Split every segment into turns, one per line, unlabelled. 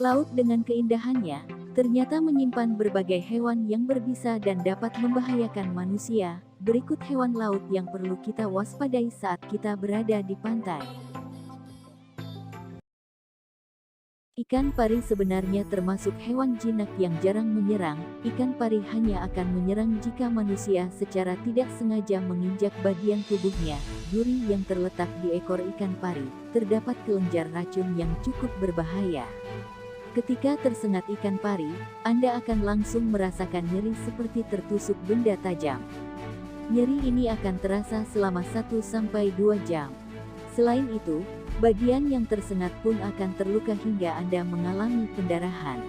Laut dengan keindahannya, ternyata menyimpan berbagai hewan yang berbisa dan dapat membahayakan manusia. Berikut hewan laut yang perlu kita waspadai saat kita berada di pantai. Ikan pari sebenarnya termasuk hewan jinak yang jarang menyerang. Ikan pari hanya akan menyerang jika manusia secara tidak sengaja menginjak bagian tubuhnya. Duri yang terletak di ekor ikan pari, terdapat kelenjar racun yang cukup berbahaya. Ketika tersengat ikan pari, Anda akan langsung merasakan nyeri seperti tertusuk benda tajam. Nyeri ini akan terasa selama 1-2 jam. Selain itu, bagian yang tersengat pun akan terluka hingga Anda mengalami pendarahan.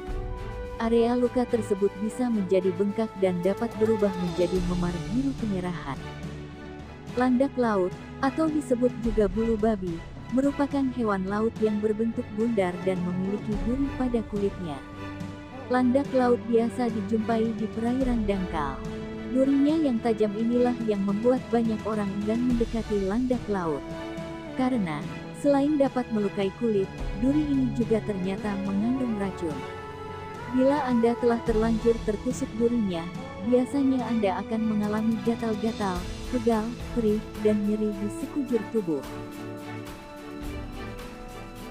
Area luka tersebut bisa menjadi bengkak dan dapat berubah menjadi memar biru kemerahan. Landak laut, atau disebut juga bulu babi, merupakan hewan laut yang berbentuk bundar dan memiliki duri pada kulitnya. Landak laut biasa dijumpai di perairan dangkal. Durinya yang tajam inilah yang membuat banyak orang enggan mendekati landak laut. Karena, selain dapat melukai kulit, duri ini juga ternyata mengandung racun. Bila Anda telah terlanjur tertusuk durinya, biasanya Anda akan mengalami gatal-gatal, pegal, perih, dan nyeri di sekujur tubuh.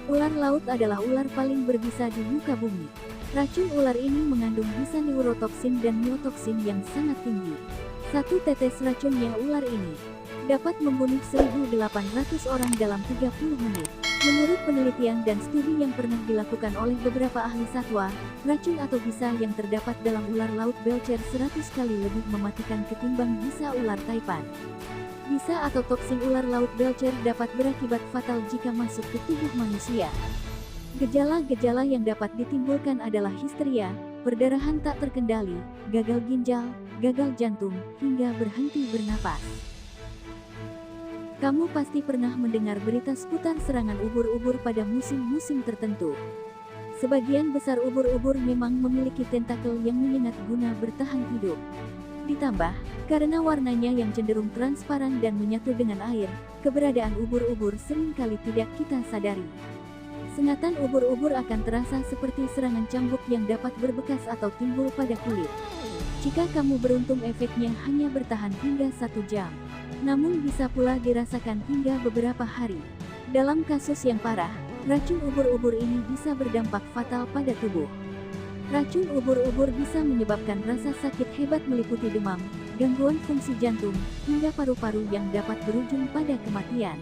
Ular laut adalah ular paling berbisa di muka bumi. Racun ular ini mengandung bisa neurotoksin dan myotoksin yang sangat tinggi. Satu tetes racunnya ular ini dapat membunuh 1.800 orang dalam 30 menit. Menurut penelitian dan studi yang pernah dilakukan oleh beberapa ahli satwa, racun atau bisa yang terdapat dalam ular laut Belcher 100 kali lebih mematikan ketimbang bisa ular taipan. Bisa atau toksin ular laut Belcher dapat berakibat fatal jika masuk ke tubuh manusia. Gejala-gejala yang dapat ditimbulkan adalah histeria, perdarahan tak terkendali, gagal ginjal, gagal jantung, hingga berhenti bernapas. Kamu pasti pernah mendengar berita seputar serangan ubur-ubur pada musim-musim tertentu. Sebagian besar ubur-ubur memang memiliki tentakel yang menyengat guna bertahan hidup. Ditambah, karena warnanya yang cenderung transparan dan menyatu dengan air, keberadaan ubur-ubur seringkali tidak kita sadari. Sengatan ubur-ubur akan terasa seperti serangan cambuk yang dapat berbekas atau timbul pada kulit. Jika kamu beruntung, efeknya hanya bertahan hingga 1 jam. Namun bisa pula dirasakan hingga beberapa hari. Dalam kasus yang parah, racun ubur-ubur ini bisa berdampak fatal pada tubuh. Racun ubur-ubur bisa menyebabkan rasa sakit hebat meliputi demam, gangguan fungsi jantung, hingga paru-paru yang dapat berujung pada kematian.